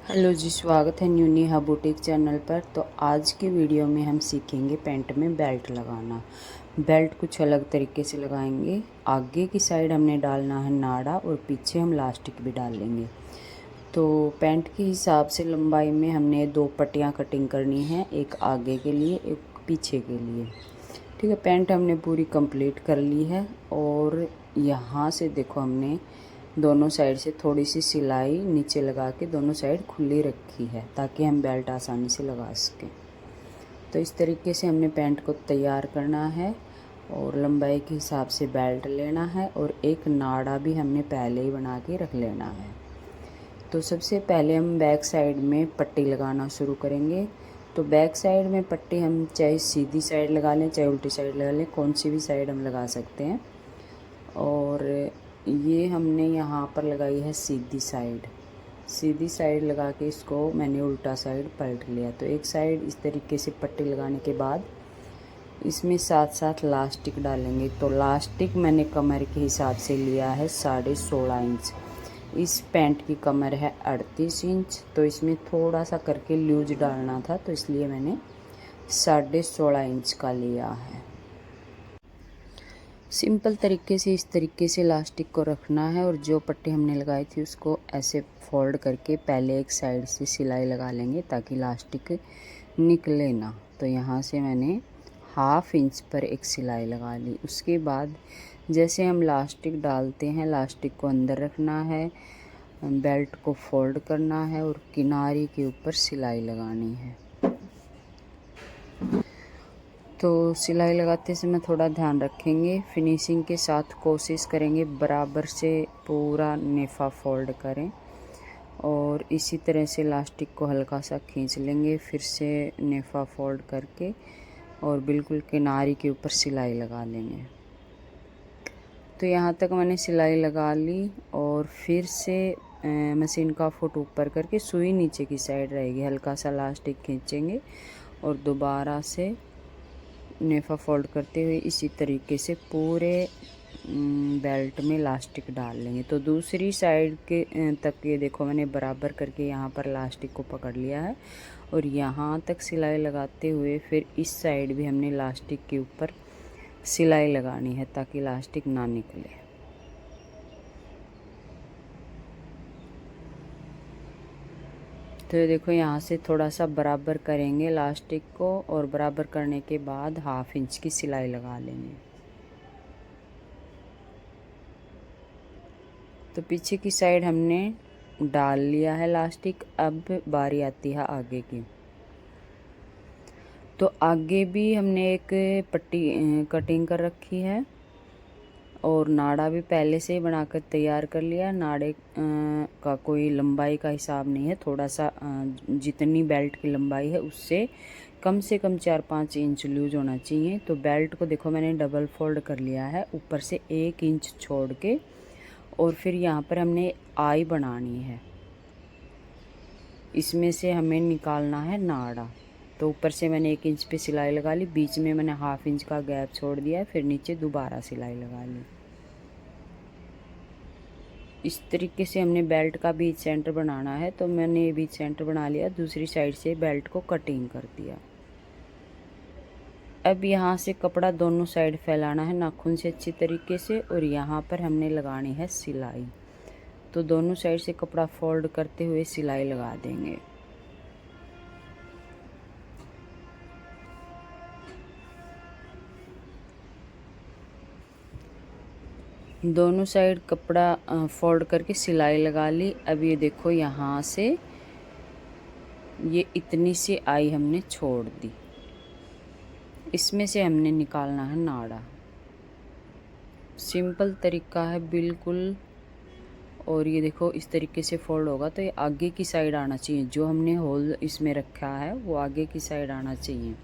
Hello जी, स्वागत है new Neha boutique channel पर। तो आज की वीडियो में हम सीखेंगे पैंट में बेल्ट लगाना। बेल्ट कुछ अलग तरीके से लगाएंगे। आगे की साइड हमने डालना है नाड़ा और पीछे हम लास्टिक भी डाल लेंगे। तो पैंट के हिसाब से लंबाई में हमने 2 पट्टियाँ कटिंग करनी है, एक आगे के लिए एक पीछे के लिए। ठीक है, पैंट हमने पूरी कंप्लीट कर ली है और यहाँ से देखो हमने दोनों साइड से थोड़ी सी सिलाई नीचे लगा के दोनों साइड खुली रखी है ताकि हम बेल्ट आसानी से लगा सकें। तो इस तरीके से हमने पैंट को तैयार करना है और लंबाई के हिसाब से बेल्ट लेना है और एक नाड़ा भी हमने पहले ही बना के रख लेना है। तो सबसे पहले हम बैक साइड में पट्टी लगाना शुरू करेंगे। तो बैक साइड में पट्टी हम चाहे सीधी साइड लगा लें चाहे उल्टी साइड लगा लें, कौन सी भी साइड हम लगा सकते हैं। और ये हमने यहाँ पर लगाई है सीधी साइड लगा के इसको मैंने उल्टा साइड पलट लिया। तो एक साइड इस तरीके से पट्टी लगाने के बाद इसमें साथ साथ लास्टिक डालेंगे। तो लास्टिक मैंने कमर के हिसाब से लिया है 16.5 इंच। इस पैंट की कमर है 38 इंच, तो इसमें थोड़ा सा करके लूज डालना था, तो इसलिए मैंने 16.5 इंच का लिया है। सिंपल तरीके से इस तरीके से इलास्टिक को रखना है और जो पट्टी हमने लगाई थी उसको ऐसे फोल्ड करके पहले एक साइड से सिलाई लगा लेंगे ताकि इलास्टिक निकले ना। तो यहाँ से मैंने 1/2 इंच पर एक सिलाई लगा ली। उसके बाद जैसे हम इलास्टिक डालते हैं, इलास्टिक को अंदर रखना है, बेल्ट को फोल्ड करना है और किनारे के ऊपर सिलाई लगानी है। तो सिलाई लगाते समय थोड़ा ध्यान रखेंगे, फिनिशिंग के साथ कोशिश करेंगे बराबर से पूरा नेफा फोल्ड करें और इसी तरह से इलास्टिक को हल्का सा खींच लेंगे, फिर से नेफा फोल्ड करके और बिल्कुल किनारे के ऊपर सिलाई लगा लेंगे। तो यहाँ तक मैंने सिलाई लगा ली और फिर से मशीन का फुट ऊपर करके सुई नीचे की साइड रहेगी, हल्का सा इलास्टिक खींचेंगे और दोबारा से नेफा फोल्ड करते हुए इसी तरीके से पूरे बेल्ट में इलास्टिक डाल लेंगे। तो दूसरी साइड के तक ये देखो मैंने बराबर करके यहाँ पर इलास्टिक को पकड़ लिया है और यहाँ तक सिलाई लगाते हुए फिर इस साइड भी हमने इलास्टिक के ऊपर सिलाई लगानी है ताकि इलास्टिक ना निकले। तो ये देखो यहाँ से थोड़ा सा बराबर करेंगे इलास्टिक को और बराबर करने के बाद 1/2 इंच की सिलाई लगा लेंगे। तो पीछे की साइड हमने डाल लिया है इलास्टिक। अब बारी आती है आगे की। तो आगे भी हमने एक पट्टी कटिंग कर रखी है और नाड़ा भी पहले से ही बनाकर तैयार कर लिया। नाड़े का कोई लंबाई का हिसाब नहीं है, थोड़ा सा जितनी बेल्ट की लंबाई है उससे कम से कम 4-5 इंच लूज होना चाहिए। तो बेल्ट को देखो मैंने डबल फोल्ड कर लिया है, ऊपर से 1 इंच छोड़ के और फिर यहाँ पर हमने आई बनानी है, इसमें से हमें निकालना है नाड़ा। तो ऊपर से मैंने 1 इंच पे सिलाई लगा ली, बीच में मैंने 1/2 इंच का गैप छोड़ दिया है, फिर नीचे दोबारा सिलाई लगा ली। इस तरीके से हमने बेल्ट का बीच सेंटर बनाना है। तो मैंने बीच सेंटर बना लिया, दूसरी साइड से बेल्ट को कटिंग कर दिया। अब यहाँ से कपड़ा दोनों साइड फैलाना है नाखून से अच्छी तरीके से और यहाँ पर हमने लगानी है सिलाई। तो दोनों साइड से कपड़ा फोल्ड करते हुए सिलाई लगा देंगे। दोनों साइड कपड़ा फोल्ड करके सिलाई लगा ली। अब ये देखो यहाँ से ये इतनी सी आई हमने छोड़ दी, इसमें से हमने निकालना है नाड़ा। सिंपल तरीका है बिल्कुल। और ये देखो इस तरीके से फोल्ड होगा तो ये आगे की साइड आना चाहिए, जो हमने होल इसमें रखा है वो आगे की साइड आना चाहिए।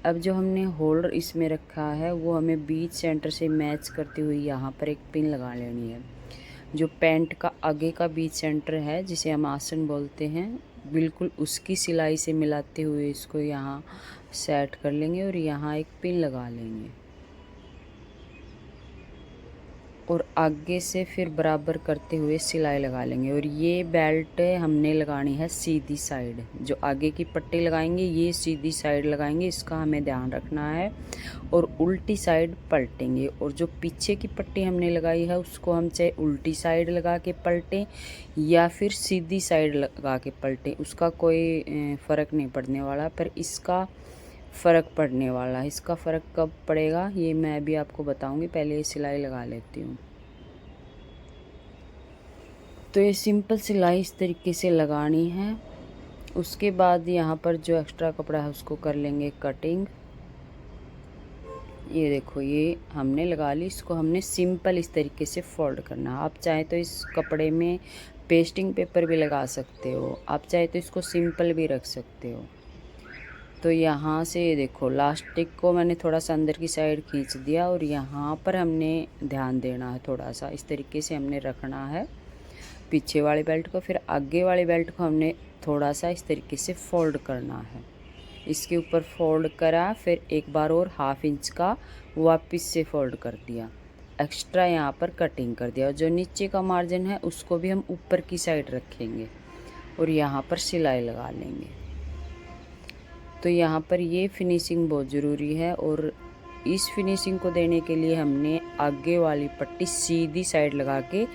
अब जो हमने होल इसमें रखा है वो हमें बीच सेंटर से मैच करते हुए यहाँ पर एक पिन लगा लेनी है। जो पैंट का आगे का बीच सेंटर है जिसे हम आसन बोलते हैं, बिल्कुल उसकी सिलाई से मिलाते हुए इसको यहाँ सेट कर लेंगे और यहाँ एक पिन लगा लेंगे। और आगे से फिर बराबर करते हुए सिलाई लगा लेंगे। और ये बेल्ट हमने लगानी है सीधी साइड, जो आगे की पट्टी लगाएंगे ये सीधी साइड लगाएंगे, इसका हमें ध्यान रखना है। और उल्टी साइड पलटेंगे, और जो पीछे की पट्टी हमने लगाई है उसको हम चाहे उल्टी साइड लगा के पलटें या फिर सीधी साइड लगा के पलटें, उसका कोई फ़र्क नहीं पड़ने वाला। पर इसका फ़र्क पड़ने वाला है। इसका फ़र्क कब पड़ेगा ये मैं भी आपको बताऊंगी। पहले ये सिलाई लगा लेती हूँ। तो ये सिंपल सिलाई इस तरीके से लगानी है। उसके बाद यहाँ पर जो एक्स्ट्रा कपड़ा है उसको कर लेंगे कटिंग। ये देखो ये हमने लगा ली, इसको हमने सिंपल इस तरीके से फोल्ड करना है। आप चाहे तो इस कपड़े में पेस्टिंग पेपर भी लगा सकते हो, आप चाहे तो इसको सिंपल भी रख सकते हो। तो यहाँ से ये देखो लास्टिक को मैंने थोड़ा सा अंदर की साइड खींच दिया, और यहाँ पर हमने ध्यान देना है थोड़ा सा, इस तरीके से हमने रखना है पीछे वाली बेल्ट को। फिर आगे वाली बेल्ट को हमने थोड़ा सा इस तरीके से फोल्ड करना है। इसके ऊपर फोल्ड करा, फिर एक बार और ½ इंच का वापस से फोल्ड कर दिया, एक्स्ट्रा यहाँ पर कटिंग कर दिया। और जो नीचे का मार्जिन है उसको भी हम ऊपर की साइड रखेंगे और यहाँ पर सिलाई लगा लेंगे। तो यहाँ पर ये फिनिशिंग बहुत ज़रूरी है, और इस फिनिशिंग को देने के लिए हमने आगे वाली पट्टी सीधी साइड लगा के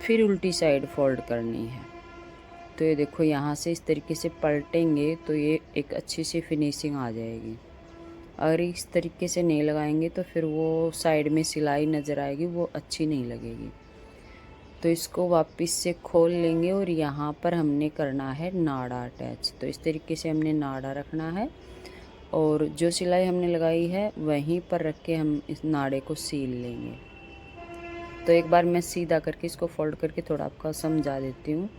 फिर उल्टी साइड फोल्ड करनी है। तो ये देखो यहाँ से इस तरीके से पलटेंगे तो ये एक अच्छी सी फिनिशिंग आ जाएगी। अगर इस तरीके से नहीं लगाएंगे तो फिर वो साइड में सिलाई नज़र आएगी, वो अच्छी नहीं लगेगी। तो इसको वापस से खोल लेंगे, और यहाँ पर हमने करना है नाड़ा अटैच। तो इस तरीके से हमने नाड़ा रखना है, और जो सिलाई हमने लगाई है वहीं पर रख के हम इस नाड़े को सील लेंगे। तो एक बार मैं सीधा करके इसको फोल्ड करके थोड़ा आपको समझा देती हूँ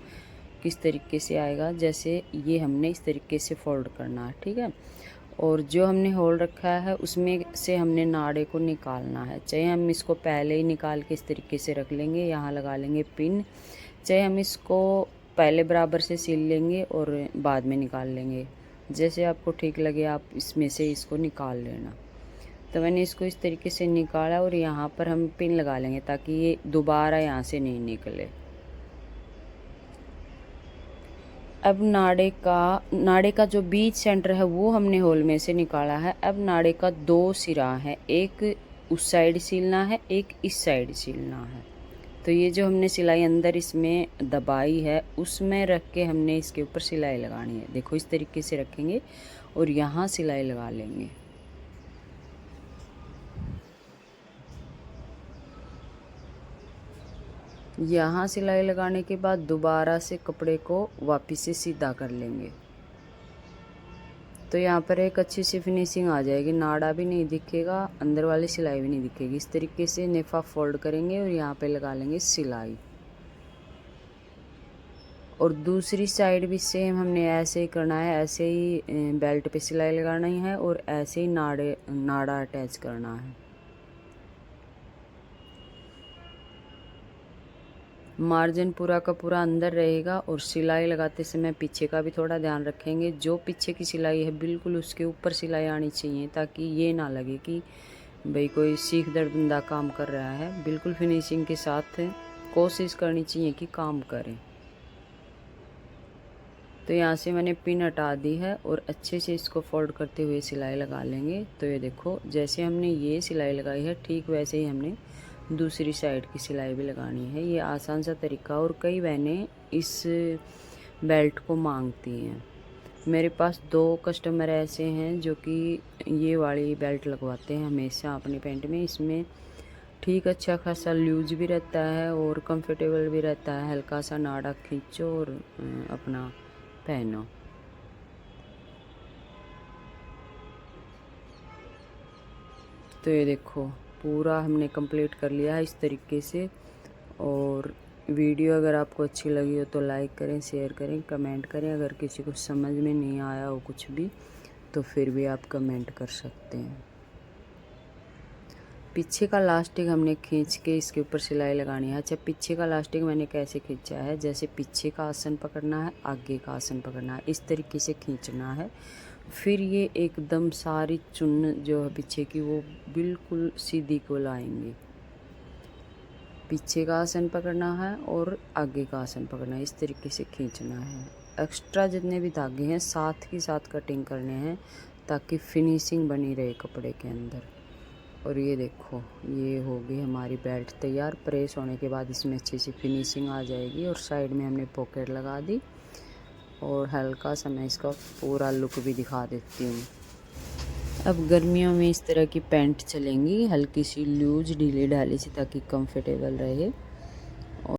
किस तरीके से आएगा। जैसे ये हमने इस तरीके से फोल्ड करना है, ठीक है। और जो हमने होल रखा है उसमें से हमने नाड़े को निकालना है। चाहे हम इसको पहले ही निकाल के इस तरीके से रख लेंगे, यहाँ लगा लेंगे पिन, चाहे हम इसको पहले बराबर से सिल लेंगे और बाद में निकाल लेंगे, जैसे आपको ठीक लगे आप इसमें से इसको निकाल लेना। तो मैंने इसको इस तरीके से निकाला, और यहाँ पर हम पिन लगा लेंगे ताकि ये दोबारा यहाँ से नहीं निकले। अब नाड़े का जो बीच सेंटर है वो हमने होल में से निकाला है। अब नाड़े का 2 सिरा है, एक उस साइड सिलना है, एक इस साइड सिलना है। तो ये जो हमने सिलाई अंदर इसमें दबाई है उसमें रख के हमने इसके ऊपर सिलाई लगानी है। देखो इस तरीके से रखेंगे और यहाँ सिलाई लगा लेंगे। यहाँ सिलाई लगाने के बाद दोबारा से कपड़े को वापस से सीधा कर लेंगे। तो यहाँ पर एक अच्छी सी फिनिशिंग आ जाएगी, नाड़ा भी नहीं दिखेगा, अंदर वाली सिलाई भी नहीं दिखेगी। इस तरीके से नेफा फोल्ड करेंगे और यहाँ पे लगा लेंगे सिलाई। और दूसरी साइड भी सेम हमने ऐसे ही करना है, ऐसे ही बेल्ट पे सिलाई लगाना ही है और ऐसे ही नाड़ा अटैच करना है। मार्जिन पूरा का पूरा अंदर रहेगा, और सिलाई लगाते समय पीछे का भी थोड़ा ध्यान रखेंगे। जो पीछे की सिलाई है बिल्कुल उसके ऊपर सिलाई आनी चाहिए, ताकि ये ना लगे कि भाई कोई सीख दर बंदा काम कर रहा है। बिल्कुल फिनिशिंग के साथ कोशिश करनी चाहिए कि काम करें। तो यहाँ से मैंने पिन हटा दी है और अच्छे से इसको फोल्ड करते हुए सिलाई लगा लेंगे। तो ये देखो जैसे हमने ये सिलाई लगाई है ठीक वैसे ही हमने दूसरी साइड की सिलाई भी लगानी है। ये आसान सा तरीका, और कई बहनें इस बेल्ट को मांगती हैं। मेरे पास 2 कस्टमर ऐसे हैं जो कि ये वाली बेल्ट लगवाते हैं हमेशा अपनी पैंट में। इसमें ठीक अच्छा खासा लूज भी रहता है और कंफर्टेबल भी रहता है। हल्का सा नाड़ा खींचो और अपना पहनो। तो ये देखो पूरा हमने कंप्लीट कर लिया है इस तरीके से। और वीडियो अगर आपको अच्छी लगी हो तो लाइक करें, शेयर करें, कमेंट करें। अगर किसी को समझ में नहीं आया हो कुछ भी तो फिर भी आप कमेंट कर सकते हैं। पीछे का लास्टिक हमने खींच के इसके ऊपर सिलाई लगानी है। अच्छा, पीछे का लास्टिक मैंने कैसे खींचा है, जैसे पीछे का आसन पकड़ना है, आगे का आसन पकड़ना है, इस तरीके से खींचना है। फिर ये एकदम सारी चुन जो है पीछे की वो बिल्कुल सीधी को लाएंगे। पीछे का आसन पकड़ना है और आगे का आसन पकड़ना है, इस तरीके से खींचना है। एक्स्ट्रा जितने भी धागे हैं साथ ही साथ कटिंग करने हैं ताकि फिनिशिंग बनी रहे कपड़े के अंदर। और ये देखो, ये हो गई हमारी बेल्ट तैयार। प्रेस होने के बाद इसमें अच्छी सी फिनिशिंग आ जाएगी। और साइड में हमने पॉकेट लगा दी और हल्का सा मैं इसका पूरा लुक भी दिखा देती हूँ। अब गर्मियों में इस तरह की पैंट चलेंगी, हल्की सी लूज ढीली ढाली सी, ताकि कंफर्टेबल रहे।